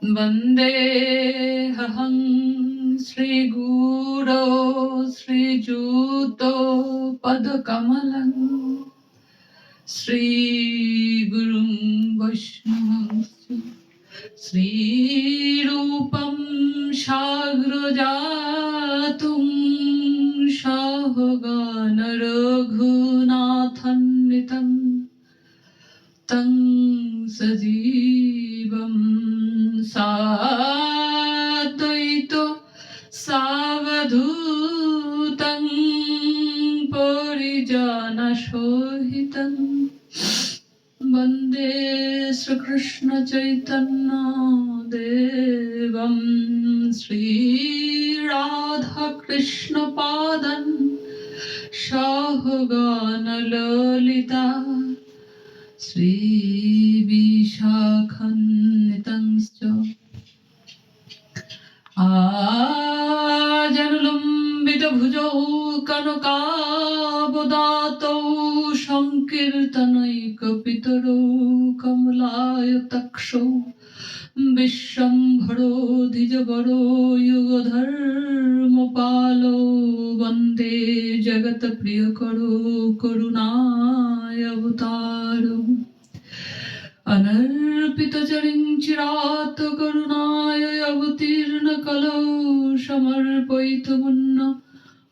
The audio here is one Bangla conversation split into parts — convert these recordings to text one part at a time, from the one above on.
वन्देऽहं श्रीगुरो श्रीयुतो पदकमलम् श्रीगुरुं वैष्णवंश्च श्रीरूपं साग्रजातुं सहगण रघुनाथान्वितं तं सजीवं साद्वैतो सावधूतं परिजनसहितं वन्दे श्रीकृष्ण चैतन्य देवं श्रीराधाकृष्ण पादं सहगण ललिता श्रीविशाखान्वितंश्च आजनुलम्बितभुजौ कनकावदातौ संकीर्तनैकपितरौ कमलायताक्षौ विश्वम्भरो द्विजवरो युगधर्मपालो वन्दे जगत्प्रियकरो करुणाय अवतारो अनर्पितचरिं चिरात् करुणाय अवतीर्ण कलौ समर्पयितुमुन्न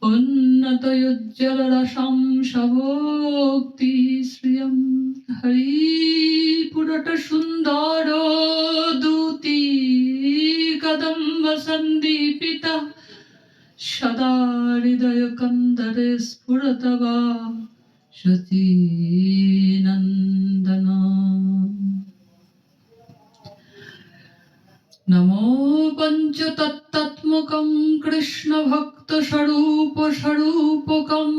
उन्नतयुज्ज्वलरसं सभोक्ति श्रियं हरिपुरट सुन्दर दूती कदम्ब सन्दीपिता सदा हृदयकन्दरे स्फुरतवा शचीनन्दना नमो पञ्चतत्त्वात्मकं कृष्णभक्तस्वरूपकं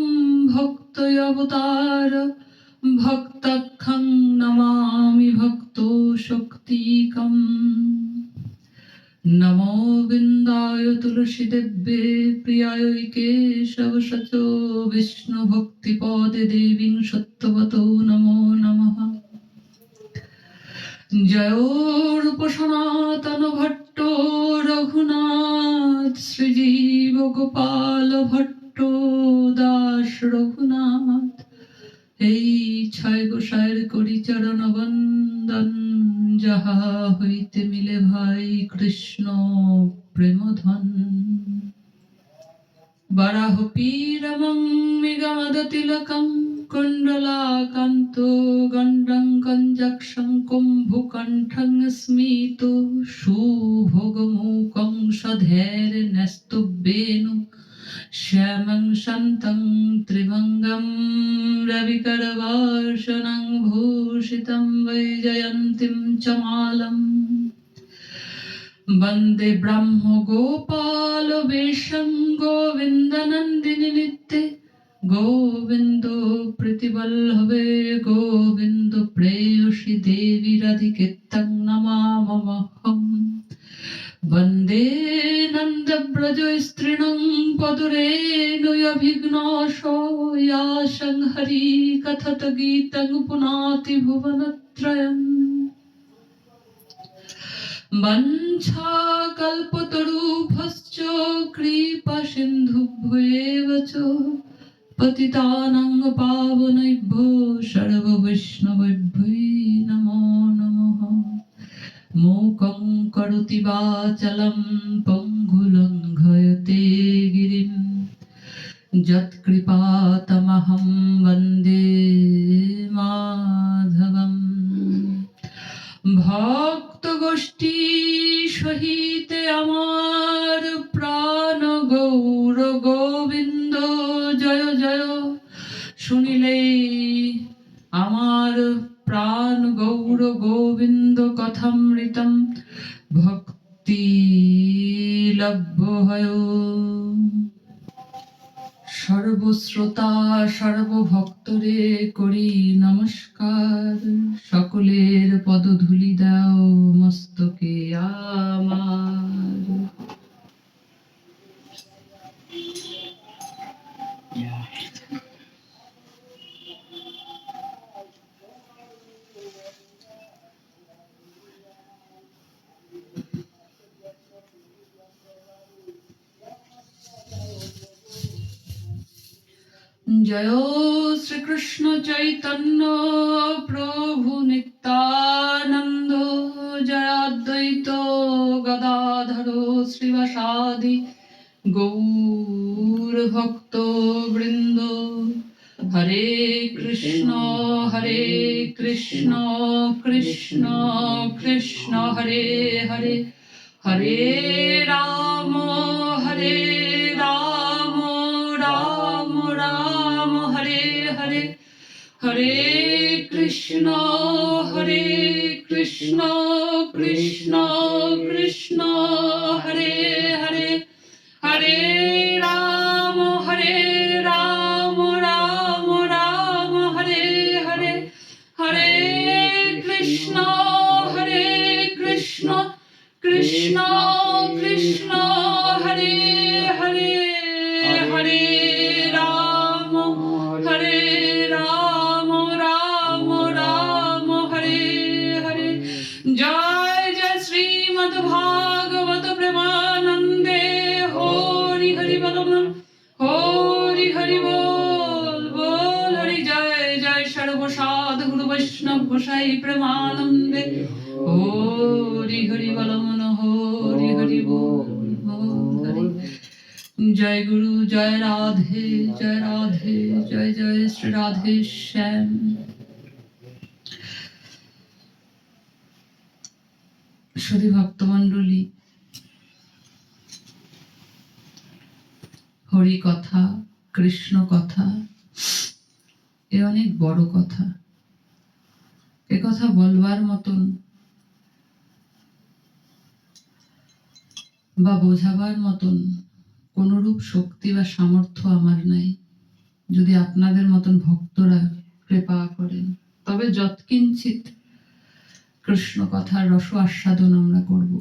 भक्तयवतार भक्तखं नमामि भक्तो शक्तिकम् नमो विन्दाय तुलसीदेव्ये प्रियाय केशवशचो विष्णुभक्तिपदे देवीं सत्यवतो नमो नमः जयो रूप सनातन भट्ट रघुनाथ श्रीजीव गोपाल भट्ट दास रघुनाथ এই ছয় গোসাইর করি চরণ বন্দন যাহা হইতে মিলে ভাই কৃষ্ণ প্রেমধন বারাহ পীরমং মৃগমদ তিলকং কুণ্ডলাকান্ত গণ্ডং কঞ্জক্ষং কুম্ভকণ্ঠং স্মিতো সুভোগমুখং সধৈর ন্যস্তবেনু শ্যামং শান্तं ত্রিভঙ্গম রবিকরবাসনং ভূষিतं বৈজয়ন্তীं চ মালম वन्दे ब्रह्म गोपाल वेशं गोविन्दनन्दिनि नित्ये गोविन्दो प्रतिवल्लभे गोविन्द प्रेयसि देवी राधिके तं नमामहम् वन्दे नन्दव्रज स्त्रीणं पदुरेणुयभिघ्नशो यासं हरि कथत गीतं पुनाति भुवनत्रयम् वञ्छाकल्पतरुभ्यश्च कृपासिन्धुभ्येव च पतितानां पावनेभ्यो सर्ववैष्णवेभ्यो नमो नमः मूकं करोति वाचालं पङ्गुलङ्घयते गिरिं यत्कृपातमहं वन्दे माधवम् ভক্ত গোষ্ঠী সহিতে আমার প্রাণ গৌর গোবিন্দ জয় জয় শুনিলেই আমার প্রাণ গৌর গোবিন্দ কথামৃতম ভক্তি লভ্য হয় সর্বশ্রোতা সর্বভক্তরে করি নমস্কার সকলের পদধূলি দাও মস্তকে আমার জয় শ্রীকৃষ্ণ চৈতন্য প্রভু নিত্যানন্দ, জয় অদ্বৈত গদাধর শ্রীবাসাদি গৌর ভক্ত বৃন্দ। হরে কৃষ্ণ কৃষ্ণ কৃষ্ণ হরে হরে, হরে রাম রাম রাম হরে হরে, হরে কৃষ্ণ কৃষ্ণ কৃষ্ণ হরে হরে, হরে রাম রাম রাম হরে হরে, হরে কৃষ্ণ কৃষ্ণ কৃষ্ণ হরে হরে, হরে রাম রাম রাম হরে হরে। জয় জয় শ্রীমদ্ ভাগবত প্রেমানন্দে, হরি হরি বল, হরি হরি বল বল হরি। জয় জয় সর্বসাধু গুরু বৈষ্ণব গোসাই প্রেমানন্দে, হরি হরি বল মন, হরি হরি বল হরি। জয় গুরু, জয় রাধে জয় জয় শ্রী রাধে শ্যাম। সুধী ভক্তমণ্ডলী, হরি কথা, কৃষ্ণ কথা এ অনেক বড় কথা। এ কথা বলবার মতন বা বোঝাবার মতন কোনরূপ শক্তি বা সামর্থ্য আমার নাই। যদি আপনাদের মতন ভক্তরা কৃপা করেন তবে যৎকিঞ্চিত কৃষ্ণ কথার রস আস্বাদন আমরা করব।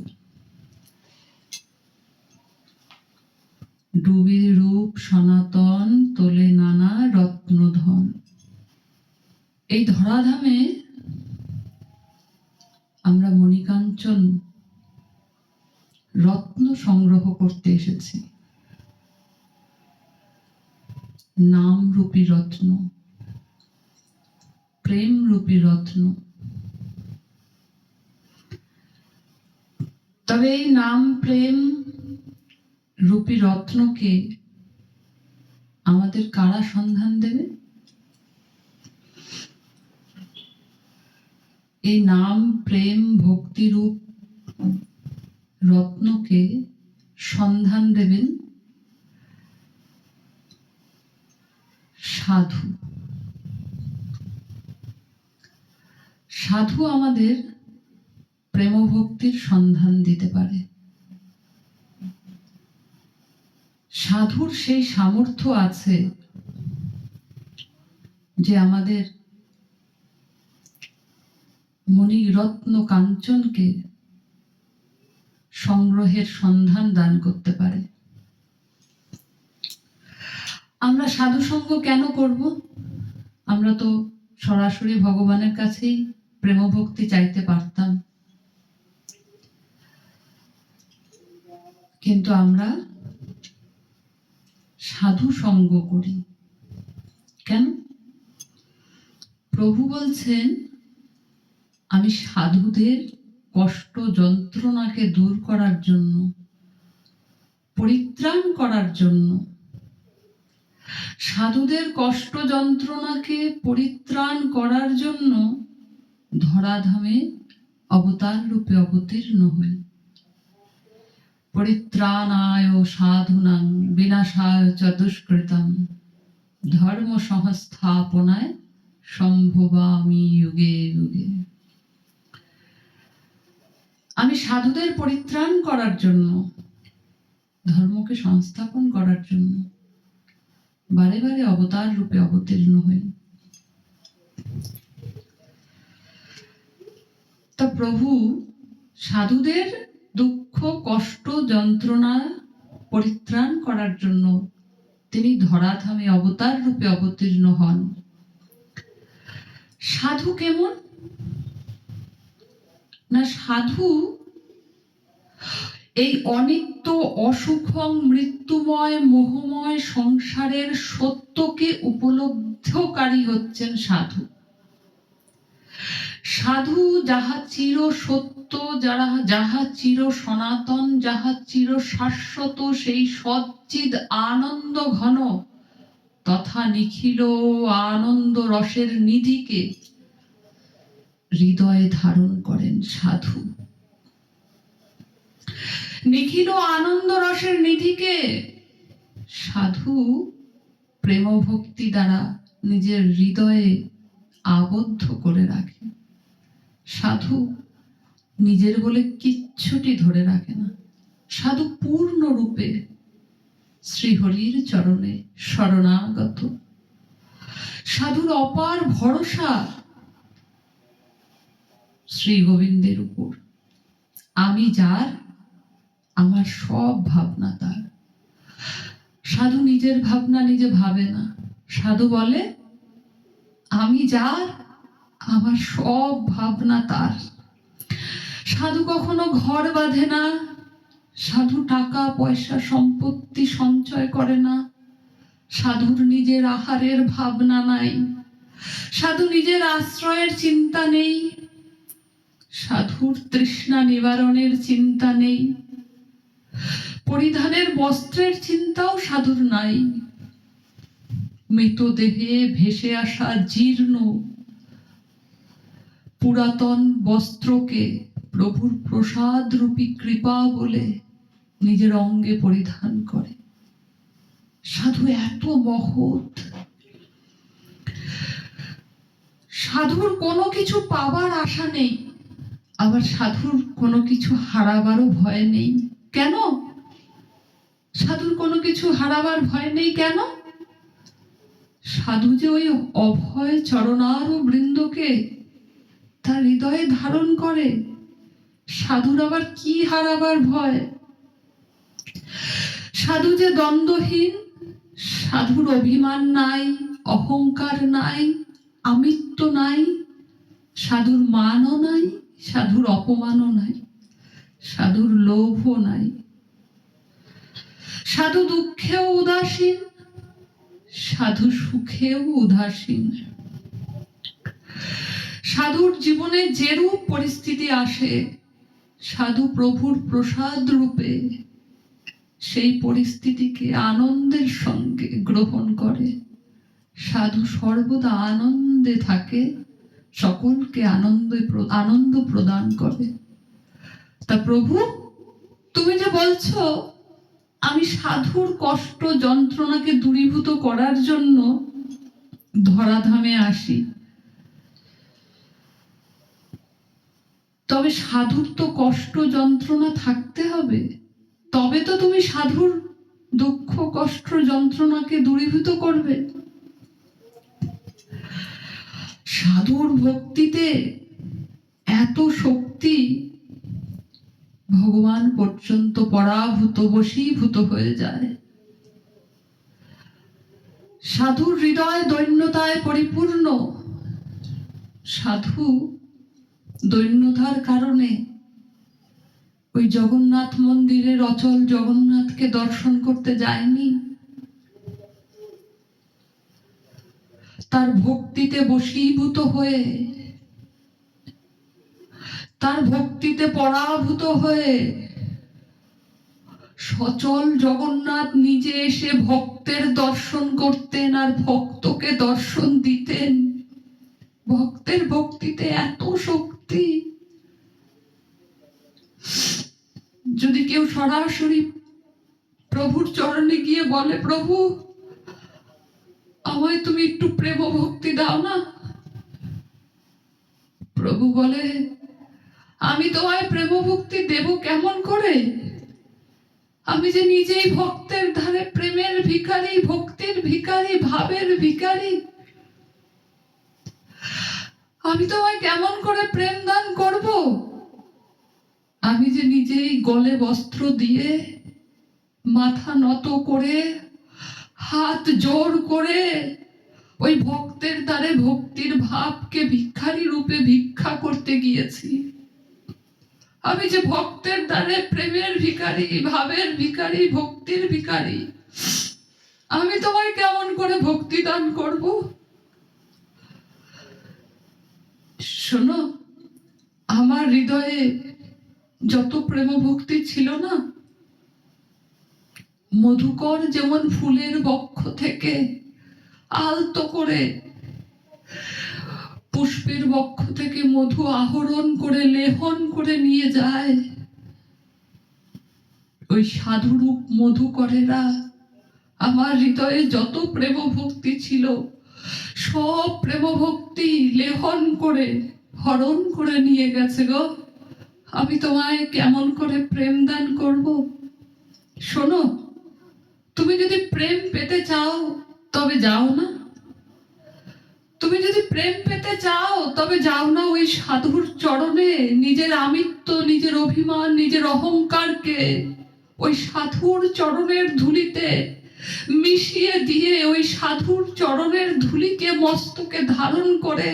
ডুবির রূপ সনাতন, তোলে নানা রত্নধন। এই ধরাধামে আমরা মণিকাঞ্চন রত্ন সংগ্রহ করতে এসেছি। নাম রূপী রত্ন, প্রেম রূপী রত্ন। তবে এই নাম প্রেম রূপী রত্নকে আমাদের কারা সন্ধান দেবে? এই নাম প্রেম ভক্তি রূপ রত্নকে সন্ধান দেবেন সাধু। সাধু আমাদের প্রেম ভক্তির সন্ধান দিতে পারে। সাধুর সেই সামর্থ্য আছে যে আমাদের মণিরত্ন কাঞ্চনকে সংগ্রহের সন্ধান দান করতে পারে। আমরা সাধু সঙ্গ কেন করব? আমরা তো সরাসরি ভগবানের কাছেই প্রেম ভক্তি চাইতে পারতাম, কিন্তু আমরা সাধু সঙ্গ করি কেন? প্রভু বলছেন, আমি সাধুদের কষ্ট যন্ত্রণাকে দূর করার জন্য, পরিত্রাণ করার জন্য, সাধুদের কষ্ট যন্ত্রণাকে পরিত্রাণ করার জন্য ধরাধামে অবতার রূপে অবতীর্ণ হই। পরিত্রাণায় সাধুনাং বিনাশায় চ দুষ্কৃতম ধর্ম সংস্থাপনায় সম্ভবামি যুগে যুগে। আমি সাধুদের পরিত্রাণ করার জন্য, ধর্মকে সংস্থাপন করার জন্য বারে বারে অবতার রূপে অবতীর্ণ হই। তা প্রভু সাধুদের দুঃখ কষ্ট যন্ত্রণা পরিত্রাণ করার জন্য তিনি ধরাধামে অবতার রূপে অবতীর্ণ হন। সাধু কেমন না? সাধু এই অনিত্য অসুখং মৃত্যুময় মোহময় সংসারের সত্যকে উপলব্ধকারী হচ্ছেন সাধু। সাধু যাহা চির সত্য, যাহা চির সনাতন, যাহা চির শাশ্বত, সেই সচ্চিদ আনন্দ ঘন তথা নিখিল আনন্দ রসের নিধিকে হৃদয়ে ধারণ করেন সাধু। নিখিল আনন্দ রসের নিধিকে সাধু প্রেম ভক্তি দ্বারা নিজের হৃদয়ে আবদ্ধ করে রাখে। সাধু নিজের বলে কিচ্ছুটি ধরে রাখে না। সাধু পূর্ণরূপে শ্রীহরির চরণে শরণাগত। সাধুর অপার ভরসা শ্রী গোবিন্দের উপর। আমি যার, আমার সব ভাবনা তার। সাধু নিজের ভাবনা নিজে ভাবে না। সাধু বলে আমি যার, আমার সব ভাবনা তার। সাধু কখনো ঘর বাঁধে না। সাধু টাকা পয়সা সম্পত্তি সঞ্চয় করে না। সাধুর নিজের আহারের ভাবনা নাই। সাধু নিজের আশ্রয়ের চিন্তা নেই। সাধুর তৃষ্ণা নিবারণের চিন্তা নেই। পরিধানের বস্ত্রের চিন্তাও সাধুর নাই। মৃতদেহে ভেসে আসা জীর্ণ পুরাতন বস্ত্রকে প্রভুর প্রসাদ রূপী কৃপা বলে নিজের অঙ্গে পরিধান করে। সাধু এত মহৎ। সাধুর কোনো কিছু পাবার আশা নেই, আবার সাধুর কোনো কিছু হারাবারও ভয় নেই। কেন সাধুর কোনো কিছু হারাবার ভয় নেই? কেন? সাধু যে ওই অভয় চরণার বৃন্দকে তার হৃদয়ে ধারণ করে। সাধুর আবার কি হারাবার ভয়? সাধু যে দ্বন্দ্বহীন। সাধুর অভিমান নাই, অহংকার নাই, আমিত্ব নাই। সাধুর মানও নাই, সাধুর অপমানও নাই, সাধুর লোভও নাই। সাধু দুঃখেও উদাসীন, সাধু সুখেও উদাসীন। সাধুর জীবনে যেরূপ পরিস্থিতি আসে, সাধু প্রভুর প্রসাদ রূপে সেই পরিস্থিতিকে আনন্দের সঙ্গে গ্রহণ করে। সাধু সর্বদা আনন্দে থাকে, সকলকে আনন্দ প্রদান করে। তা প্রভু, তুমি যে বলছো আমি সাধুর কষ্ট যন্ত্রণাকে দূরীভূত করার জন্য ধরাধামে আসি, তবে সাধুর তো কষ্ট যন্ত্রণা থাকতে হবে, তবে তো তুমি সাধুর দুঃখ কষ্ট যন্ত্রণাকে দূরীভূত করবে। সাধুর ভক্তিতে এত শক্তি, ভগবান পর্যন্ত পরাভূত বশীভূত হয়ে যায়। সাধুর হৃদয় দৈন্যতায় পরিপূর্ণ। সাধু দৈন্যতার কারণে ওই জগন্নাথ মন্দিরের অচল জগন্নাথকে দর্শন করতে যায়নি। তার ভক্তিতে বশীভূত হয়ে, তার ভক্তিতে পরাভূত হয়ে সচল জগন্নাথ নিজে এসে ভক্তের দর্শন করতেন আর ভক্তকে দর্শন দিতেন। ভক্তের ভক্তিতে এত শক্তি, যদি কেউ সরাসরি প্রভুর চরণে গিয়ে বলে, প্রভু আমায় তুমি একটু প্রেম ভক্তি দাও না, প্রভু বলে আমি তোমায় প্রেম ভক্তি দেব কেমন করে? আমি যে নিজেই ভক্তের ধারে প্রেমের ভিখারি, ভক্তির ভিখারি, ভাবের ভিখারি। আমি তোমায় কেমন করে প্রেম দান করব? আমি যে নিজেই গলে বস্ত্র দিয়ে, মাথা নত করে, হাত জোর করে ওই ভক্তের দ্বারে ভক্তির ভাবকে ভিখারি রূপে ভিক্ষা করতে গিয়েছি। আমি যে ভক্তের দ্বারে প্রেমের ভিখারি, ভাবের ভিখারি, ভক্তির ভিখারি, আমি তোমায় কেমন করে ভক্তি দান করব? শোনো, আমার হৃদয়ে যত প্রেম ভক্তি ছিল না, মধুকর যেমন ফুলের বক্ষ থেকে আলতো করে পুষ্পের বক্ষ থেকে মধু আহরণ করে লেহন করে নিয়ে যায়, ওই সাধুরূপ মধুকরেরা আমার হৃদয়ে যত প্রেম ভক্তি ছিল, সব প্রেম ভক্তি লেহন করে হরণ করে নিয়ে গেছে গো। আমি তোমায় কেমন করে প্রেম দান করব? শোনো, তুমি যদি প্রেম পেতে চাও তবে যাও না। তুমি যদি প্রেম পেতে চাও তবে যাও না ওই সাধুর চরণে, নিজের আমিত্ব, নিজের অভিমান, নিজের অহংকারকে ওই সাধুর চরণের ধুলিতে মিশিয়ে দিয়ে, ওই সাধুর চরণের ধুলিকে মস্তকে ধারণ করে,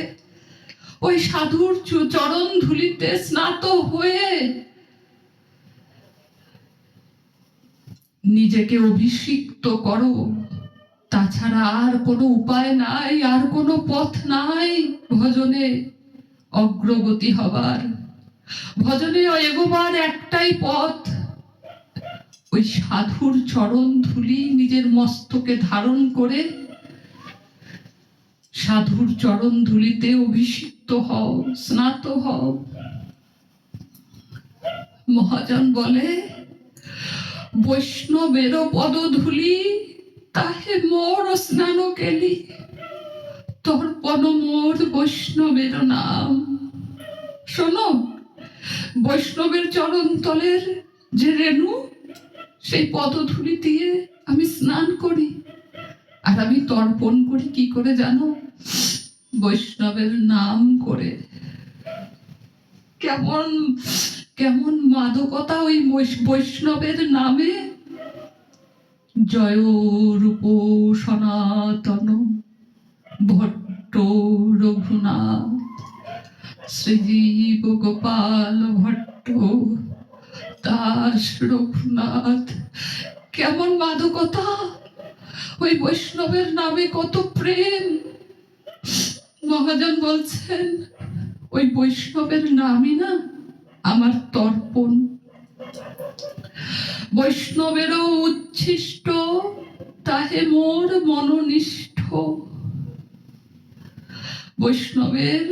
ওই সাধুর চরণ ধুলিতে স্নাত হয়ে নিজেকে অভিষিক্ত করো। তাছাড়া আর কোনো উপায় নাই, আর কোনো পথ নাই ভজনে অগ্রগতি হবার। ভজনে এগোবার একটাই পথ, ওই সাধুর চরণ ধুলি নিজের মস্তকে ধারণ করে সাধুর চরণ ধুলিতে অভিষিক্ত হও, স্নাত হও। মহাজন বলে, বৈষ্ণবের পদধূলি তাহে মোর স্নান কেলি, তর্পণ মোর বৈষ্ণবের নাম। শোনো, বৈষ্ণবের চরণ তলের যে রেণু, সেই পদধূলি দিয়ে আমি স্নান করি। আর আমি তর্পণ করি কি করে জানো? বৈষ্ণবের নাম করে। কেমন কেমন মাদকতা ওই বৈষ্ণবের নামে। জয় রূপ সনাতন ভট্ট রঘুনাথ, শ্রীজীব গোপাল ভট্ট দাস রঘুনাথ। কেমন মাদকতা ওই বৈষ্ণবের নামে, কত প্রেম। মহাজন বলছেন, ওই বৈষ্ণবের নামই না আমার তর্পণ। বৈষ্ণবেরও উচ্ছিষ্ট তাহে মোর মনোনিষ্ঠ। বৈষ্ণবের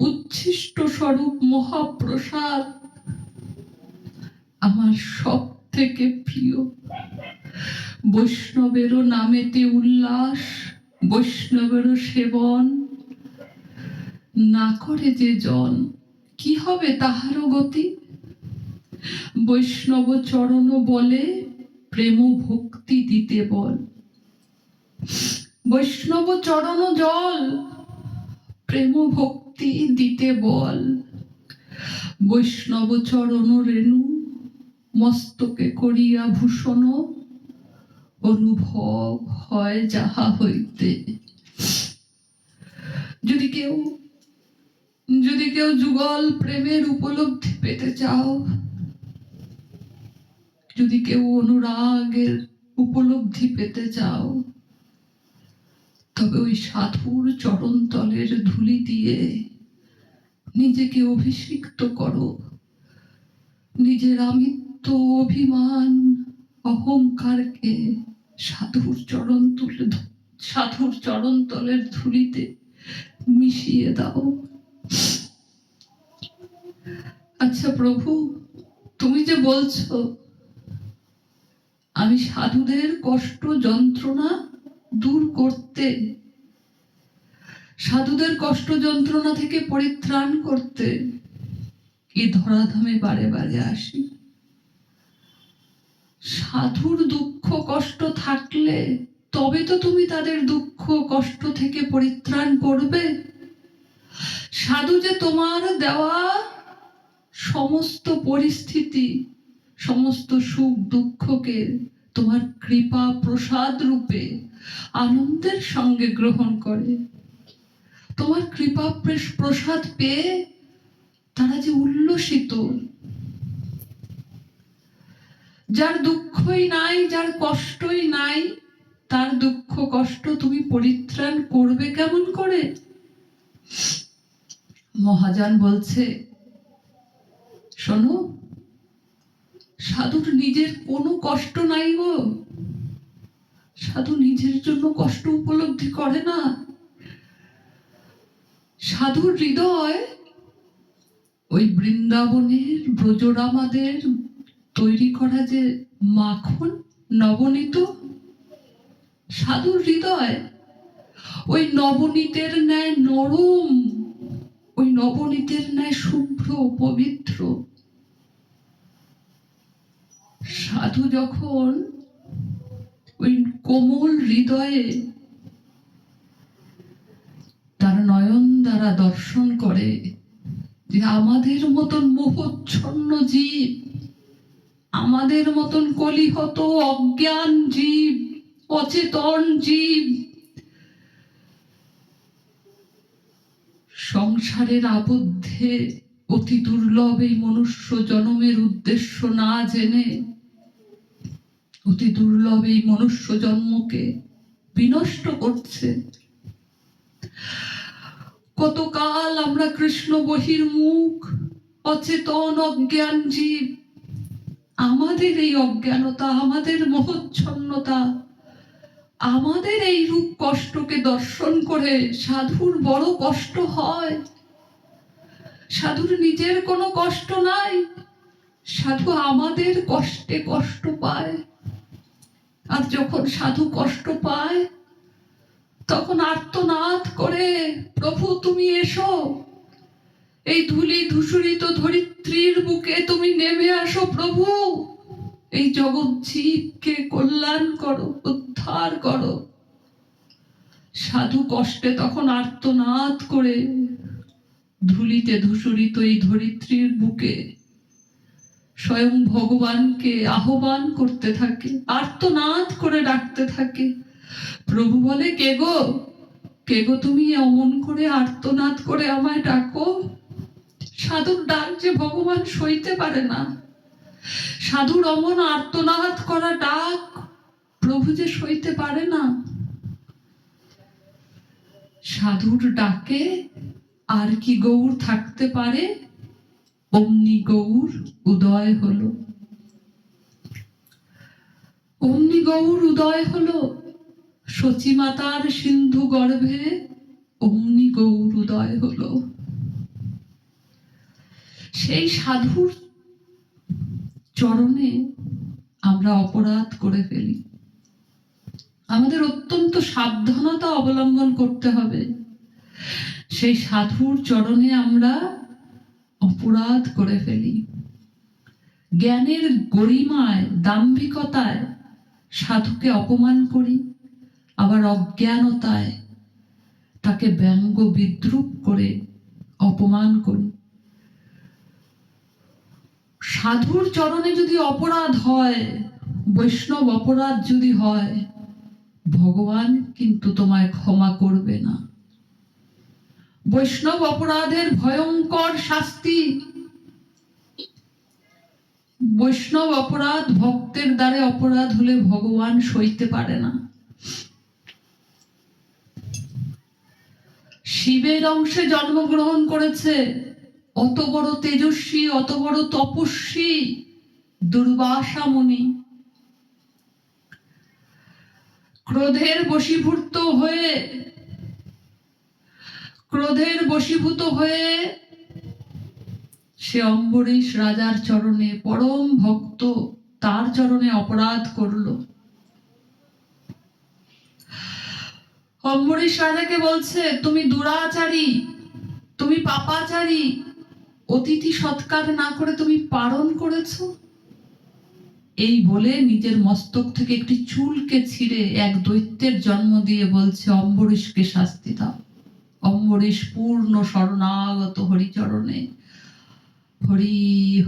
উচ্ছিষ্ট স্বরূপ মহাপ্রসাদ আমার সব থেকে প্রিয়। বৈষ্ণবেরও নামেতে উল্লাস, বৈষ্ণবেরও সেবন না করে যে জন, কি হবে তাহারও গতি? বৈষ্ণব চরণ বলে প্রেম ভক্তি দিতে বল। বৈষ্ণব চরণ জল প্রেম ভক্তি দিতে বল। বৈষ্ণব চরণ রেণু মস্তকে করিয়া ভূষণ, অনুভব হয় যাহা হইতে। যদি কেউ যুগল প্রেমের উপলব্ধি পেতে চাও, যদি কেউ অনুরাগের উপলব্ধি পেতে চাও, তবে ওই সাধুর চরণ তলের ধুলি দিয়ে নিজেকে অভিষিক্ত করো। নিজের আমিত্ব, অভিমান, অহংকারকে সাধুর চরণ তলের ধুলিতে মিশিয়ে দাও। আচ্ছা প্রভু, তুমি যে বলছো আমি সাধুদের কষ্ট যন্ত্রণা দূর করতে, সাধুদের কষ্ট যন্ত্রণা থেকে পরিত্রাণ করতে এই ধরাধামে বারে বারে আসি। সাধুর দুঃখ কষ্ট থাকলে তবে তো তুমি তাদের দুঃখ কষ্ট থেকে পরিত্রাণ করবে। সাধু যে তোমার দেওয়া সমস্ত পরিস্থিতি, সমস্ত সুখ দুঃখকে তোমার কৃপা প্রসাদ রূপে আনন্দের সঙ্গে গ্রহণ করে। তোমার কৃপা প্রসাদ পেয়ে তারা যে উল্লসিত, যার দুঃখই নাই, যার কষ্টই নাই, তার দুঃখ কষ্ট তুমি পরিত্রাণ করবে কেমন করে? মহাযান বলছে, শোনো, সাধুর নিজের কোনো কষ্ট নাই গো। সাধু নিজের জন্য কষ্ট উপলব্ধি করে না। সাধুর হৃদয় ওই বৃন্দাবনের ব্রজরামাদের তৈরি করা যে মাখন নবনীত, সাধুর হৃদয় ওই নবনীতের ন্যায় নরম, ওই নবনীতের ন্যায় শুভ্র পবিত্র। সাধু যখন ওই কোমল হৃদয়ে তার নয়ন দ্বারা দর্শন করে যে আমাদের মতন মোহচ্ছন্ন জীব, আমাদের মতন কলিহত অজ্ঞান জীব, অচেতন জীব, সংসারের আবদ্ধে অতি দুর্লভ এই মনুষ্য জন্মের উদ্দেশ্য না জেনে অতি দুর্লভ এই মনুষ্য জন্মকে বিনষ্ট করছে। কতকাল আমরা কৃষ্ণ বহির্মুখ অচেতন অজ্ঞান জীব, আমাদের এই অজ্ঞানতা, আমাদের মোহচ্ছন্নতা, আমাদের এই রূপ কষ্টকে দর্শন করে সাধুর বড় কষ্ট হয়। সাধুর নিজের কোনো কষ্ট নাই, সাধু আমাদের কষ্টে কষ্ট পায়। আর যখন সাধু কষ্ট পায় তখন আর্তনাদ করে, প্রভু তুমি এসো, এই ধূলি ধূসরিত ধরিত্রীর বুকে তুমি নেমে আসো প্রভু, এই জগৎ জীবকে কল্যাণ করো, উদ্ধার করো। সাধু কষ্টে তখন আর্তনাদ করে ধূলিতে ধূসরিত এই ধরিত্রীর বুকে স্বয়ং ভগবানকে আহ্বান করতে থাকে, আর্তনাদ করে ডাকতে থাকে। প্রভু বলে, কে গো, কে গো তুমি অমন করে আর্তনাদ করে আমায় ডাকো? সাধুর ডাক যে ভগবান সইতে পারে না, সাধুর অমন আর্তনাদ করা ডাক প্রভু যে সইতে পারে না। সাধুর ডাকে আর কি গৌর থাকতে পারে? অমনি গৌর উদয় হলো, অমনি গৌর উদয় হলো। সচিমাতার সিন্ধু গর্ভে অমনি গৌর উদয় হলো। সেই সাধুর চরণে আমরা অপরাধ করে ফেলি। আমাদের অত্যন্ত সাবধানতা অবলম্বন করতে হবে। সেই সাধুর চরণে আমরা অপরাধ করে ফেলি। জ্ঞানের গরিমায়, দাম্ভিকতায় সাধুকে অপমান করি, আবার অজ্ঞানতায় তাকে ব্যঙ্গ বিদ্রূপ করে অপমান করি। সাধুর চরণে যদি অপরাধ হয়, বৈষ্ণব অপরাধ যদি হয়, ভগবান কিন্তু তোমায় ক্ষমা করবে না। বৈষ্ণব অপরাধের ভয়ঙ্কর শাস্তি। বৈষ্ণব অপরাধ, ভক্তের দ্বারে অপরাধ হলে ভগবান সইতে পারে না। শিবের অংশে জন্মগ্রহণ করেছে অত বড় তেজস্বী, অত বড় তপস্বী দুর্বাসা মুনি। ক্রোধের বশীভূত হয়ে সে অম্বরীশ রাজার চরণে, পরম ভক্ত, তার চরণে অপরাধ করলো। অম্বরীশ রাজাকে বলছে, তুমি দুরাচারী, তুমি পাপাচারী, অতিথি সৎকার না করে তুমি পারণ করেছো। এই বলে নিজের মস্তক থেকে একটি চুলকে ছিঁড়ে এক দৈত্যের জন্ম দিয়ে বলছে, অম্বরীশকে শাস্তি দাও। অম্বরীশ পূর্ণ শরণাগত হরিচরণে হরি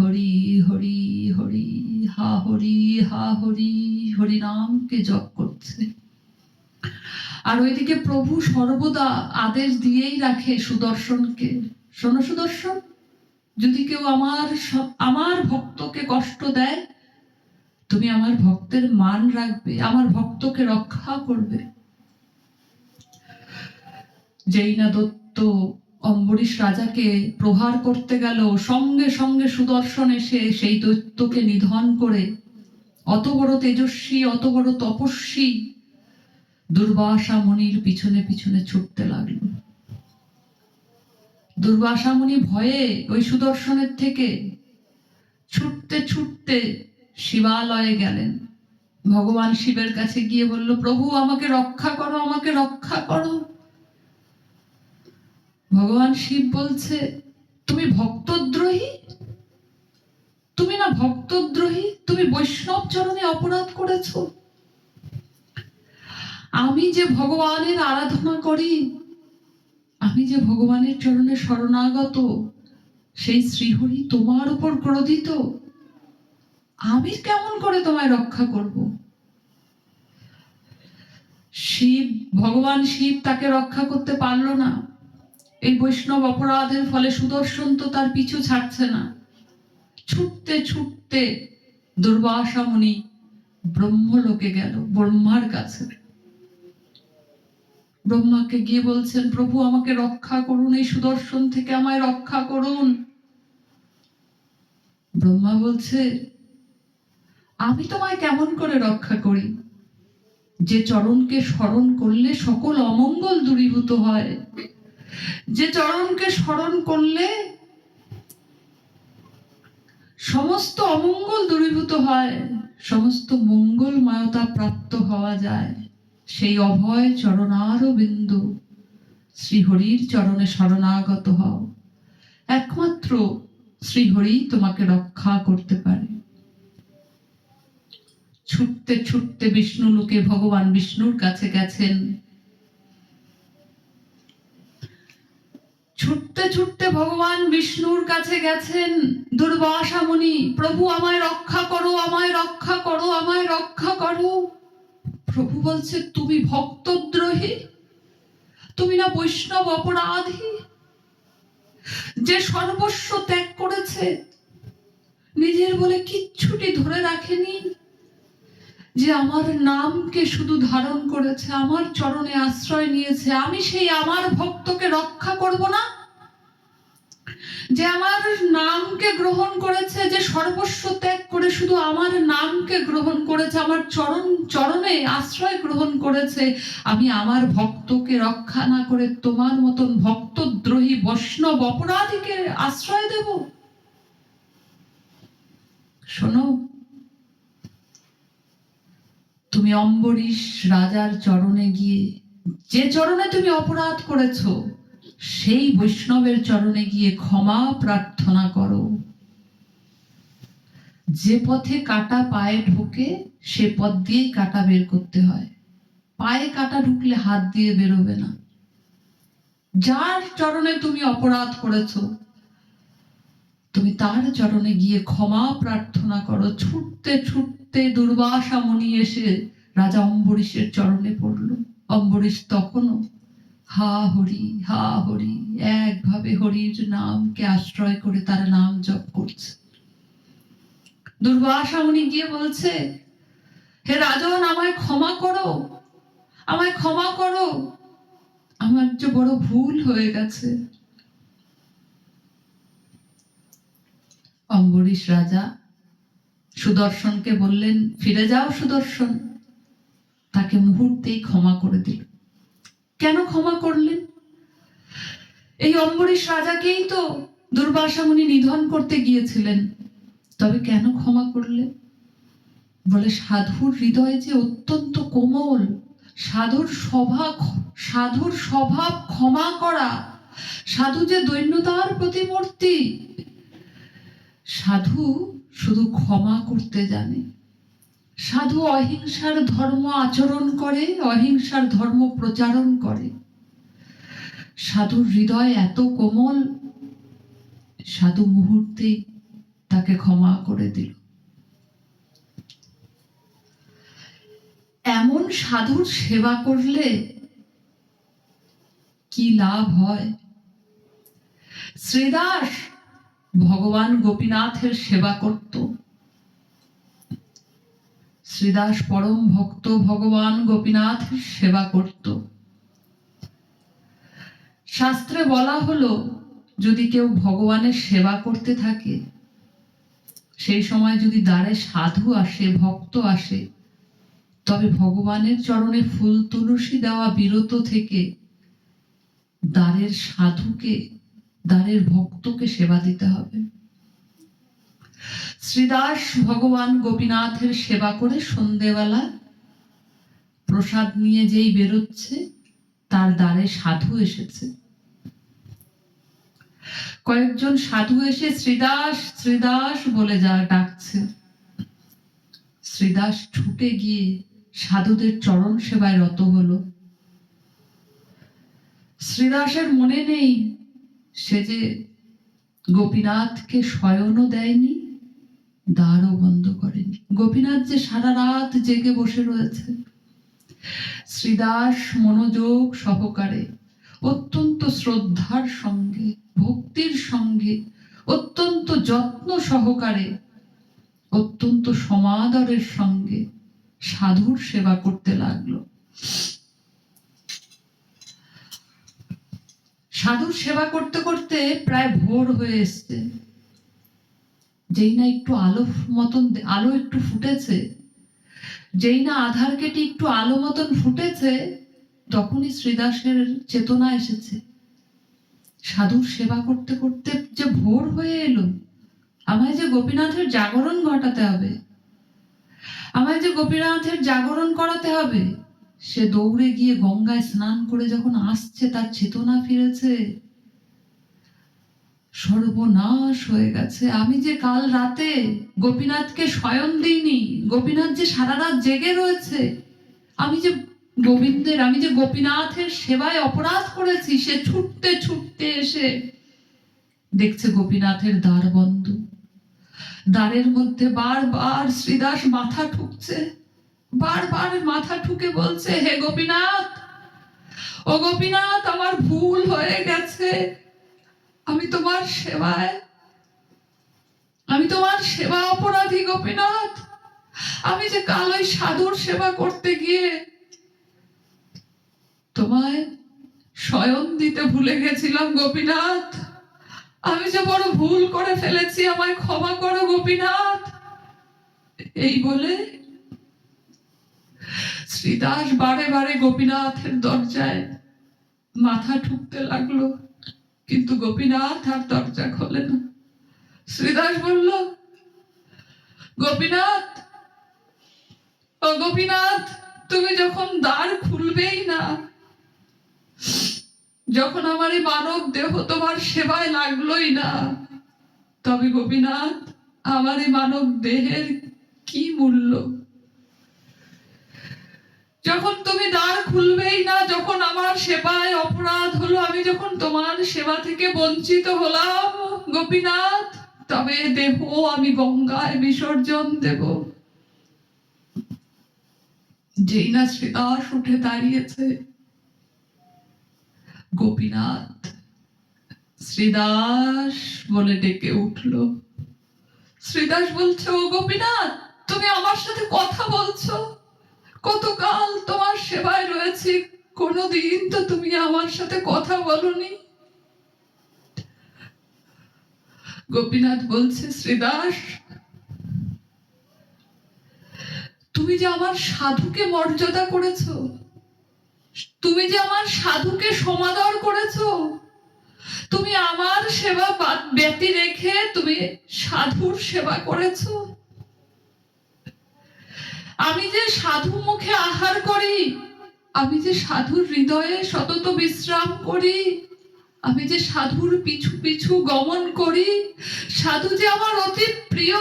হরি হরি হরি হা হরি হা হরি হরি নামকে জপ করছে। আর ওইদিকে প্রভু সর্বদা আদেশ দিয়েই রাখে সুদর্শনকে, শোনো সুদর্শন, যদি কেউ আমার ভক্তকে কষ্ট দেয়, তুমি আমার ভক্তের মান রাখবে, আমার ভক্তকে রক্ষা করবে। যেই না দত্ত অম্বরীশ রাজাকে প্রহার করতে গেল, সঙ্গে সঙ্গে সুদর্শন এসে সেই দৈত্যকে নিধন করে অত বড় তেজস্বী, অত বড় তপস্বী দুর্বাসা মুনির পিছনে পিছনে ছুটতে লাগলো। দুর্বাসা মুনি ভয়ে ওই সুদর্শনের থেকে ছুটতে ছুটতে শিবালয়ে গেলেন। ভগবান শিবের কাছে গিয়ে বলল, প্রভু আমাকে রক্ষা করো, আমাকে রক্ষা করো। ভগবান শিব বলছে, তুমি ভক্তদ্রোহী, তুমি না ভক্তদ্রোহী, তুমি বৈষ্ণব চরণে অপরাধ করেছো। আমি যে ভগবানের আরাধনা করি, আমি যে ভগবানের চরণে শরণাগত, সেই শ্রীহরি তোমার উপর ক্রোধিত, আমি কেমন করে তোমায় রক্ষা করব? ভগবান শিব তাকে রক্ষা করতে পারল না। এই বৈষ্ণব অপরাধের ফলে সুদর্শন তো তার পিছু ছাড়ছে না। ছুটতে ছুটতে দুর্বাসা মুনি ব্রহ্মলোকে গেল, ব্রহ্মার কাছে। ব্রহ্মাকে গিয়ে বলছেন, প্রভু আমাকে রক্ষা করুন, এই সুদর্শন থেকে আমায় রক্ষা করুন। ব্রহ্মা বলছে, আমি তোমায় কেমন করে রক্ষা করি? যে চরণকে স্মরণ করলে সকল অমঙ্গল দূরীভূত হয়, যে চরণকে স্মরণ করলে সমস্ত অমঙ্গল দূরীভূত হয়, সমস্ত মঙ্গলময়তা প্রাপ্ত হওয়া যায়, সেই অভয় চরণার বিন্দু শ্রীহরির চরণে শরণাগত হও। একমাত্র শ্রীহরি তোমাকে রক্ষা করতে পারে। ছুটতে ছুটতে বিষ্ণু লোকে ভগবান বিষ্ণুর কাছে গেছেন। ছুটতে ছুটতে ভগবান বিষ্ণুর কাছে গেছেন। দুর্বাসা মুনি, প্রভু আমায় রক্ষা করো, আমায় রক্ষা করো, আমায় রক্ষা করো। প্রভু বলছে, তুমি ভক্তদ্রোহী, তুমি না বৈষ্ণব অপরাধী, যে সর্বস্ব ত্যাগ করেছে, নিজের বলে কিচ্ছুটি ধরে রাখেনি, যে আমার নামকে শুধু ধারণ করেছে, আমার চরণে আশ্রয় নিয়েছে, আমি সেই আমার ভক্তকে রক্ষা করব না? যে আমার নামকে গ্রহণ করেছে, যে সর্বস্ব ত্যাগ করে শুধু আমার নামকে গ্রহণ করেছে, আমার চরণে আশ্রয় গ্রহণ করেছে, আমি আমার ভক্তকে রক্ষা না করে তোমার মতন ভক্তদ্রোহী বৈষ্ণব অপরাধীকে আশ্রয় দেব? শোনো, তুমি অম্বরীশ রাজার চরণে গিয়ে, যে চরণে তুমি অপরাধ করেছো, সেই বৈষ্ণবের চরণে গিয়ে ক্ষমা প্রার্থনা করো। যে পথে কাটা পায়ে ঢোকে, সে পথ দিয়েই কাটা বের করতে হয়। পায়ে কাটা ঢুকলে হাত দিয়ে বেরোবে না। যার চরণে তুমি অপরাধ করেছো, তুমি তার চরণে গিয়ে ক্ষমা প্রার্থনা করো। ছুটতে ছুটতে দুর্বাসা মুনি এসে রাজা অম্বরীশের চরণে পড়ল। অম্বরীশ তখনও হা হরি হা হরি একভাবে হরির নামকে আশ্রয় করে তার নাম জপ করছে। দুর্বাসা মুনি গিয়ে বলছে, হে রাজন, আমায় ক্ষমা করো, আমায় ক্ষমা করো, আমার যে বড় ভুল হয়ে গেছে। অম্বরীশ রাজা সুদর্শনকে বললেন, ফিরে যাও সুদর্শন। তাকে মুহূর্তেই ক্ষমা করে দিল। কেন ক্ষমা করলেন? এই অম্বরীশ রাজাকেই তো দুর্বাসা মুনি নিধন করতে গিয়েছিলেন, তবে কেন ক্ষমা করলেন? বলে, সাধুর হৃদয় যে অত্যন্ত কোমল, সাধুর স্বভাব ক্ষমা করা, সাধু যে দৈন্যতার প্রতিমূর্তি, সাধু শুধু ক্ষমা করতে জানে। সাধু অহিংসার ধর্ম আচরণ করে, অহিংসার ধর্ম প্রচারণ করে। সাধুর হৃদয় এত কোমল, সাধু মুহূর্তে তাকে ক্ষমা করে দিল। এমন সাধুর সেবা করলে কি লাভ হয়? শ্রীদাস ভগবান গোপীনাথের সেবা করত। শ্রীদাস পরম ভক্ত ভগবান গোপীনাথের সেবা করত। শাস্ত্রে বলা হলো, যদি কেউ ভগবানের সেবা করতে থাকে, সেই সময় যদি দ্বারে সাধু আসে, ভক্ত আসে, তবে ভগবানের চরণে ফুল তুলসী দেওয়া বিরত থেকে দ্বারের সাধুকে, দ্বারের ভক্তকে সেবা দিতে হবে। শ্রীদাস ভগবান গোপীনাথের সেবা করে সন্ধেবেলা প্রসাদ নিয়ে যেই বেরোচ্ছে, তার দ্বারে সাধু এসেছে। কয়েকজন সাধু এসে শ্রীদাস শ্রীদাস বলে ডাকছে। শ্রীদাস ছুটে গিয়ে সাধুদের চরণ সেবায় রত হলো। শ্রীদাসের মনে নেই সে যে গোপীনাথকে শয়নও দেয়নি, দ্বারও বন্ধ করেনি। গোপীনাথ যে সারা রাত জেগে বসে রয়েছে। শ্রীদাস মনোযোগ সহকারে, অত্যন্ত শ্রদ্ধার সঙ্গে, ভক্তির সঙ্গে, অত্যন্ত যত্ন সহকারে, অত্যন্ত সমাদরের সঙ্গে সাধুর সেবা করতে লাগলো। সাধুর সেবা করতে করতে প্রায় ভোর হয়ে এসছে। যেই না একটু আলো একটু ফুটেছে, যেই না আধার কেটে একটু আলো মতন ফুটেছে, তখনই শ্রীদাসের চেতনা এসেছে। সাধুর সেবা করতে করতে যে ভোর হয়ে এলো, আমায় যে গোপীনাথের জাগরণ ঘটাতে হবে, আমায় যে গোপীনাথের জাগরণ করাতে হবে। সে দৌড়ে গিয়ে গঙ্গায় স্নান করে যখন আসছে, তার চেতনা ফিরেছে। সর্বনাশ হয়ে গেছে, আমি যে কাল রাতে গোপীনাথকে শয়ন দিইনি, গোপীনাথ যে সারা রাত জেগে রয়েছে, আমি যে গোপীনাথের সেবায় অপরাধ করেছি। সে ছুটতে ছুটতে এসে দেখছে গোপীনাথের দ্বার বন্ধ। দ্বারের মধ্যে বারবার শ্রীদাস মাথা ঠুকছে, বারবার মাথা ঠুকে বলছে, হে গোপীনাথ, ও গোপীনাথ, আমার ভুল হয়ে গেছে, আমি তোমার সেবা অপরাধী গোপীনাথ। আমি যে কাল ওই সাধুর সেবা করতে গিয়ে তোমায় শয়ন দিতে ভুলে গেছিলাম গোপীনাথ। আমি যে বড় ভুল করে ফেলেছি, আমায় ক্ষমা করো গোপীনাথ। এই বলে শ্রীদাস বারে বারে গোপীনাথের দরজায় মাথা ঠুকতে লাগলো, কিন্তু গোপীনাথ আর দরজা খোলে না। শ্রীদাস বলল, গোপীনাথ, ও গোপীনাথ, তুমি যখন দ্বার খুলবেই না, যখন আমার এই মানব দেহ তোমার সেবায় লাগলোই না, তবে গোপীনাথ, আমার এই মানব দেহের কি মূল্য? যখন তুমি দ্বার খুলবেই না, যখন আমার সেবায় অপরাধ হলো, আমি যখন তোমার সেবা থেকে বঞ্চিত হলাম গোপীনাথ, তবে দেহ আমি গঙ্গায় বিসর্জন দেব। যেই না শ্রীদাস উঠে দাঁড়িয়েছে, গোপীনাথ শ্রীদাস বলে ডেকে উঠল। শ্রীদাস বলছে, ও গোপীনাথ, তুমি আমার সাথে কথা বলছো? কতকাল তোমার সেবায় রয়েছি, কোনদিন তো তুমি আমার সাথে কথা বলনি। গোপীনাথ বলছে, শ্রীদাস, তুমি যে আমার সাধুকে মর্যাদা করেছো, তুমি যে আমার সাধুকে সমাদর করেছো, তুমি আমার সেবা ব্যতি রেখে তুমি সাধুর সেবা করেছো। আমি যে সাধু মুখে আহার করি, আমি যে সাধুর হৃদয়ে সতত বিশ্রাম করি, আমি যে সাধুর পিছু পিছু গমন করি, সাধু যে আমার অতি প্রিয়,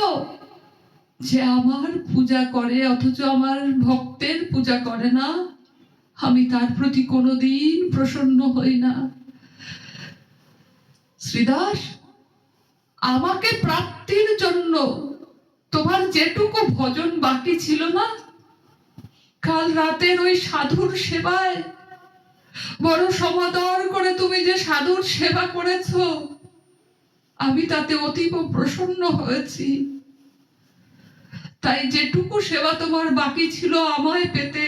যে আমার পূজা করে অথচ আমার ভক্তের পূজা করে না, আমি তার প্রতি কোনোদিন প্রসন্ন হই না। শ্রীদাস, আমাকে প্রাপ্তির জন্য তোমার যেটুকু ভজন বাকি ছিল না, কাল রাতের ওই সাধুর সেবায় বড় সমাদর করে তুমি যে সাধুর সেবা করেছো, আমি তাতে অতীব প্রসন্ন হয়েছি। তাই যেটুকু সেবা তোমার বাকি ছিল আমায় পেতে,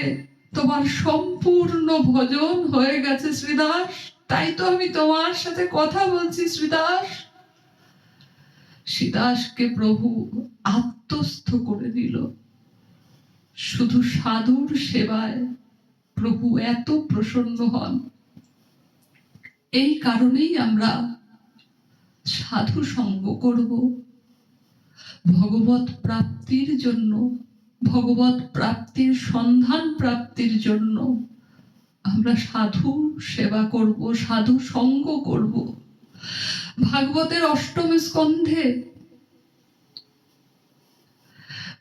তোমার সম্পূর্ণ ভজন হয়ে গেছে শ্রীদাস। তাই তো আমি তোমার সাথে কথা বলছি শ্রীদাস। শ্রীদাসকে প্রভু আত্মস্থ করে দিল। শুধু সাধুর সেবায় প্রভু এত প্রসন্ন হন। এই কারণেই আমরা সাধু সঙ্গ করব, ভগবত প্রাপ্তির জন্য, ভগবত প্রাপ্তির সন্ধান প্রাপ্তির জন্য আমরা সাধু সেবা করব, সাধু সঙ্গ করব। ভাগবতের অষ্টম স্কন্ধে,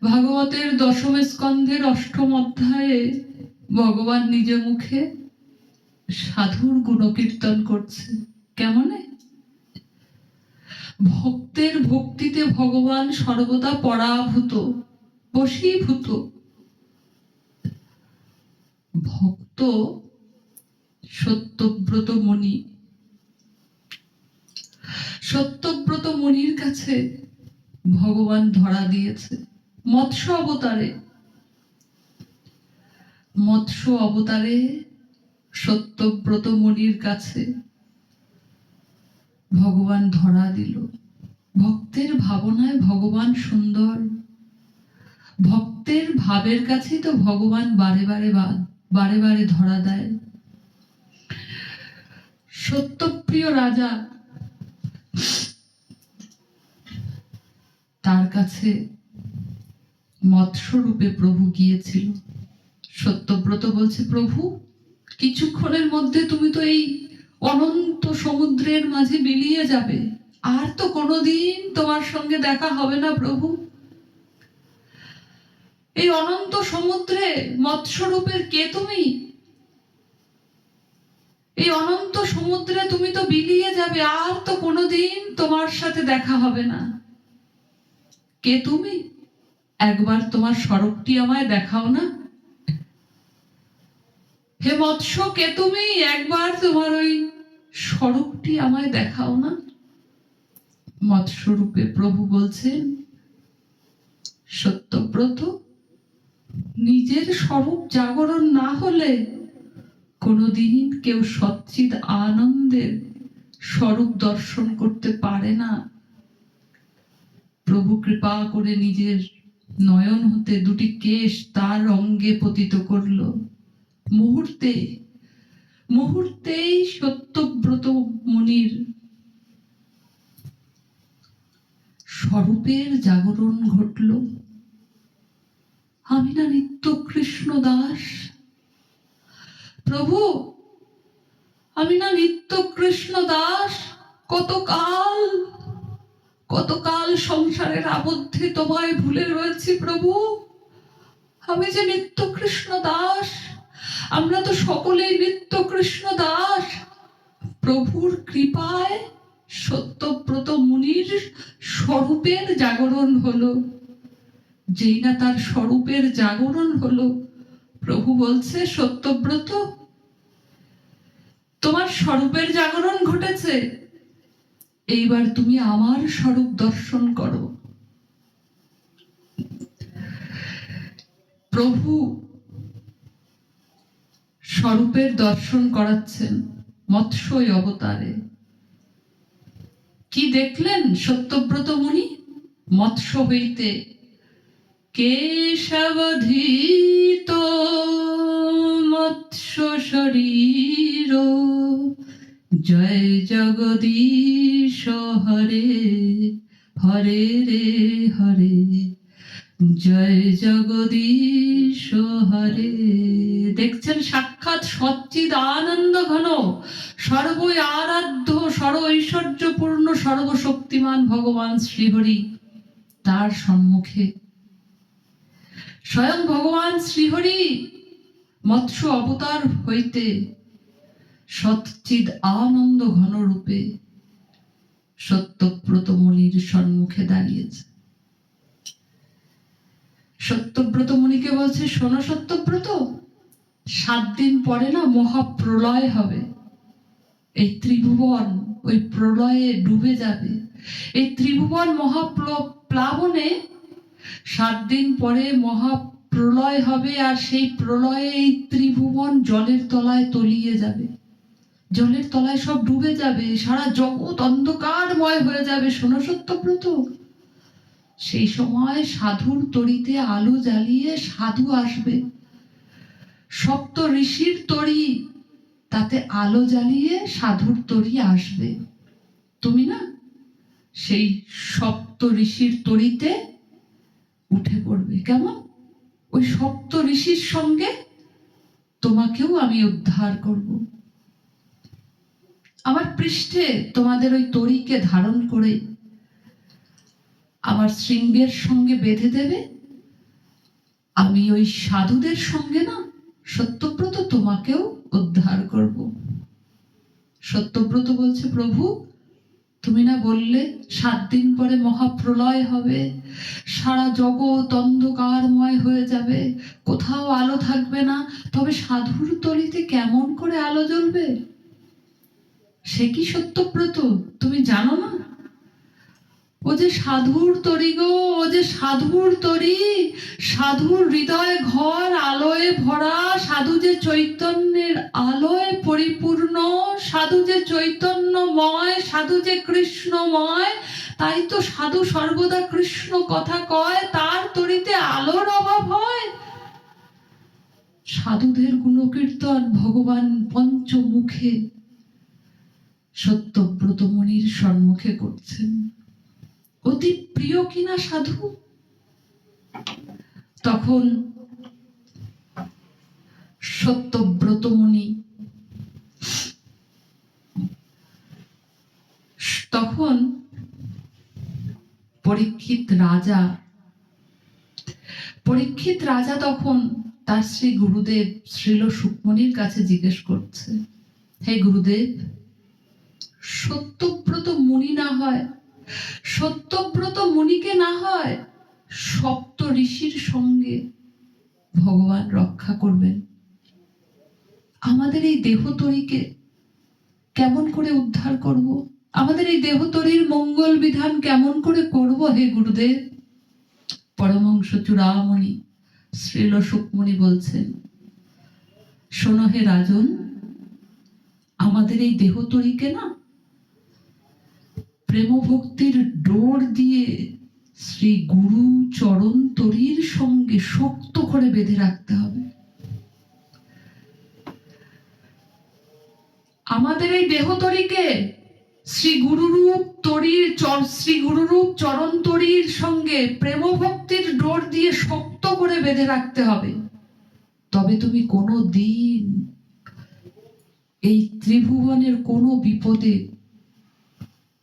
ভাগবতের দশম স্কন্ধের অষ্টম অধ্যায়ে ভগবান নিজ মুখে সাধুর গুণকীর্তন করছে। কেমনে? ভক্তের ভক্তিতে ভগবান সর্বদা পরাভূত, বশীভূত। ভক্ত সত্যব্রত মুনি, সত্যব্রত মুনির কাছে ভগবান ধরা দিয়েছে মৎস্য অবতারে। মৎস্য অবতারে সত্যব্রত মুনির কাছে ভগবান ধরা দিল। ভক্তের ভাবনায় ভগবান সুন্দর, ভক্তের ভাবের কাছেই তো ভগবান বারে বারে ধরা দেয়। সত্যপ্রিয় রাজা, তার কাছে মৎস্য রূপে প্রভু গিয়েছিল। সত্যব্রত বলছে, প্রভু কিছুক্ষণের মধ্যে তুমি তো এই অনন্ত সমুদ্রের মাঝে মিলিয়ে যাবে, আর তো কোনোদিন তোমার সঙ্গে দেখা হবে না প্রভু। এই অনন্ত সমুদ্রে মৎস্য রূপের কে তুমি? এই অনন্ত সমুদ্রে তুমি তো বিলিয়ে যাবে, আর তো কোনোদিন তোমার সাথে দেখা হবে না। কে তুমি? একবার তোমার স্বরূপটি আমায় দেখাও না। হে মৎস্য, কে তুমি? একবার তোমার ওই স্বরূপটি আমায় দেখাও না। মৎস্য রূপে প্রভু বলছেন, সত্যব্রত, নিজের স্বরূপ জাগরণ না হলে কোনোদিন কেউ সচ্চিদ আনন্দের স্বরূপ দর্শন করতে পারে না। প্রভু কৃপা করে নিজের নয়ন হতে দুটি কেশ তার অঙ্গে পতিত করল। মুহূর্তেই সত্যব্রত মুনির স্বরূপের জাগরণ ঘটল। আমি না নিত্য কৃষ্ণ দাস প্রভু, আমি না নিত্য কৃষ্ণ দাস। কতকাল সংসারের আবদ্ধে তোমায় ভুলে রয়েছি প্রভু। আমি যে নিত্য কৃষ্ণ দাস, আমরা তো সকলেই নিত্য কৃষ্ণ দাস। প্রভুর কৃপায় সত্যব্রত মুনির স্বরূপের জাগরণ হলো। যেই না তার স্বরূপের জাগরণ হলো, প্রভু বলছে, সত্যব্রত, তোমার স্বরূপের জাগরণ ঘটেছে, এইবার তুমি আমার স্বরূপ দর্শন করো। প্রভু স্বরূপের দর্শন করাচ্ছেন মৎস্য অবতারে। কি দেখলেন সত্যব্রত মুনি? মৎস্য হইতে কেশবধৃত মৎস্য শরীর, জয় জগদীশ হরে, হরে রে হরে, জয় জগদীশ হরে। দেখছেন সাক্ষাৎ সচ্চিদ আনন্দ ঘন, সর্বই আরাধ্য, সর্ব ঐশ্বর্যপূর্ণ, সর্বশক্তিমান ভগবান শ্রীহরি তার সম্মুখে। স্বয়ং ভগবান শ্রীহরি মৎস্য অবতার হইতে সচ্চিদ আনন্দ ঘন রূপে সত্যব্রত মুনির সম্মুখে দাঁড়িয়েছে। সত্যব্রত মুনিকে বলছে, শোনো সত্যব্রত, 7 দিন পরে না মহাপ্রলয় হবে। এই ত্রিভুবন ওই প্রলয়ে ডুবে যাবে। এই ত্রিভুবন মহাপ্লাবনে 7 দিন পরে মহাপ্রলয় হবে, আর সেই প্রলয়ে এই ত্রিভুবন জলের তলায় তলিয়ে যাবে, জলের তলায় সব ডুবে যাবে, সারা জগৎ অন্ধকারময় হয়ে যাবে। শোনো সত্যব্রত, সেই সময় সাধুর তরিতে আলো জ্বালিয়ে সাধু আসবে, সপ্ত ঋষির তরি, তাতে আলো জ্বালিয়ে সাধুর তরি আসবে। তুমি না সেই সপ্ত ঋষির তরিতে উঠে পড়বে। কেমন? ওই সপ্ত ঋষির সঙ্গে তোমাকেও আমি উদ্ধার করব। আমার পৃষ্ঠে তোমাদের ওই তরিকে ধারণ করে আমার শৃঙ্গের সঙ্গে বেঁধে দেবে। আমি ওই সাধুদের সঙ্গে না সত্যব্রত তোমাকেও উদ্ধার করব। সত্যব্রত বলছে, প্রভু তুমি না বললে 7 দিন পরে মহাপ্রলয় হবে, সারা জগৎ অন্ধকারময় হয়ে যাবে, কোথাও আলো থাকবে না, তবে সাধুর তলিতে কেমন করে আলো জ্বলবে? সে কি সত্যব্রত, তুমি জানো না? ও যে সাধুর তরি গো, ও যে সাধুর তরি, সাধুর হৃদয় ঘর আলোয় ভরা, সাধু যে চৈতন্যের আলোয় পরিপূর্ণ, সাধু যে চৈতন্যময়, সাধু যে কৃষ্ণময়, তাই তো সাধু সর্বদা কৃষ্ণ কথা কয়। তার তরিতে আলোর অভাব হয়? সাধুদের গুণকীর্তন ভগবান পঞ্চমুখে সত্যব্রত মুনির সম্মুখে করছেন। অতি প্রিয় কিনা সাধু? তখন সত্যব্রত মুনি তখন পরীক্ষিত রাজা তখন তার শ্রী গুরুদেব শ্রীল সুকমনির কাছে জিজ্ঞেস করছে, হে গুরুদেব, সত্যব্রত মুনি না হয়, সত্যব্রত মুনিকে না হয় সপ্ত ঋষির সঙ্গে ভগবান রক্ষা করবেন, আমাদের এই দেহতরীকে কেমন করে উদ্ধার করব? আমাদের এই দেহতরীর মঙ্গল বিধান কেমন করে করব হে গুরুদেব? পরমহংস চূড়ামণি শ্রীল সুকমনি বলছেন, শোনো হে রাজন, আমাদের এই দেহতরীকে না প্রেম ভক্তির ডোর দিয়ে শ্রী গুরু চরণ তরীর সঙ্গে শক্ত করে বেঁধে রাখতে হবে। আমাদের এই দেহতরীকে শ্রী গুরুরূপ চরণ তরীর সঙ্গে প্রেম ভক্তির ডোর দিয়ে শক্ত করে বেঁধে রাখতে হবে, তবে তুমি কোনো দিন এই ত্রিভুবনের কোনো বিপদে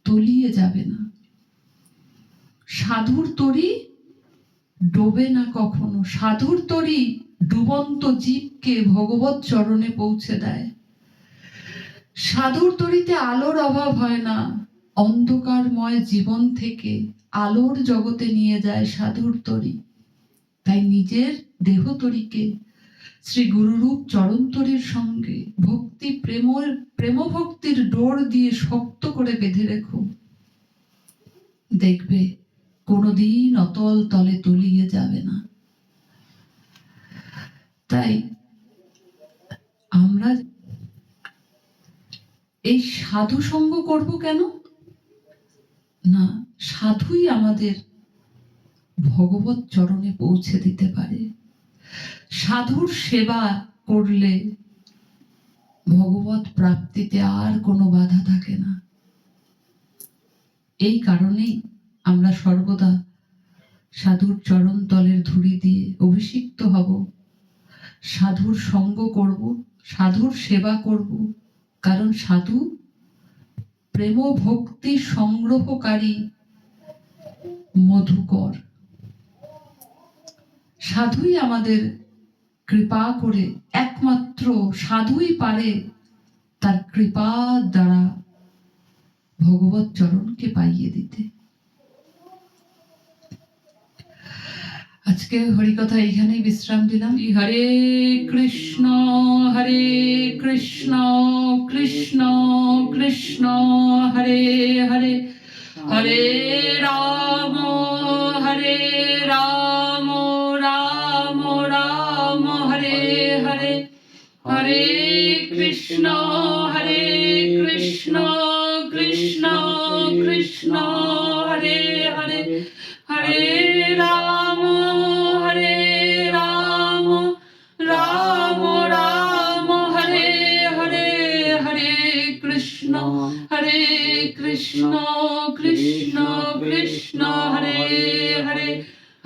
তলিয়ে যাবে না। সাধুর তরি ডোবে না কখনো, সাধুর তরি ডুবন্ত জীবকে ভগবত চরণে পৌঁছে দেয়। সাধুর তরিতে আলোর অভাব হয় না, অন্ধকারময় জীবন থেকে আলোর জগতে নিয়ে যায় সাধুর তরি। তাই নিজের দেহ তরিকে শ্রী গুরুরূপ চরণ তরির সঙ্গে প্রেম ভক্তির ডোর দিয়ে শক্ত করে বেঁধে রেখো, দেখবে কোনোদিন অতল তলে তলিয়ে যাবে না। তাই আমরা এই সাধু সঙ্গ করব কেন না? সাধুই আমাদের ভগবত চরণে পৌঁছে দিতে পারে। সাধুর সেবা করলে ভগবত প্রাপ্তিতে আর কোনো বাধা থাকে না। এই কারণেই আমরা সর্বদা সাধুর চরণ তলের ধুলি দিয়ে অভিষিক্ত হব, সাধুর সঙ্গ করব, সাধুর সেবা করব, কারণ সাধু প্রেম ভক্তি সংগ্রহকারী মধুকর। সাধুই আমাদের কৃপা করে, একমাত্র সাধুই পারে তার কৃপা দ্বারা ভগবত চরণকে পাইয়ে দিতে। আজকে হরিকথা এইখানেই বিশ্রাম দিলাম। হরে কৃষ্ণ কৃষ্ণ কৃষ্ণ কৃষ্ণ হরে হরে, হরে রাম হরে রাম রাম রাম হরে হরে হরে কৃষ্ণ কৃষ্ণ কৃষ্ণ হরে হরে হরে রাম রাম রাম হরে হরে হরে কৃষ্ণ কৃষ্ণ কৃষ্ণ হরে হরে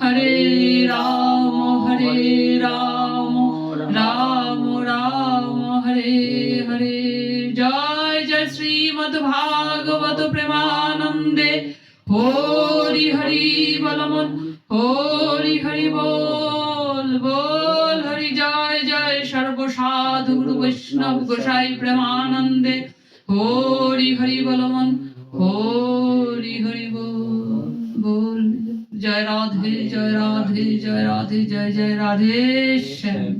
হরে রাম রাম রাম হরে হরে। জয় জয় শ্রীমদ্ ভাগবত প্রেমানন্দে হরি হরি বলমন হরি হরি বল বল হরি। জয় জয় সর্বসাধু গুরু বৈষ্ণব গোসাই প্রেমানন্দে হরি হরি বলমন হরি হরি বল বল। জয় রাধে জয় রাধে জয় রাধে জয় জয় রাধে শ্যাম।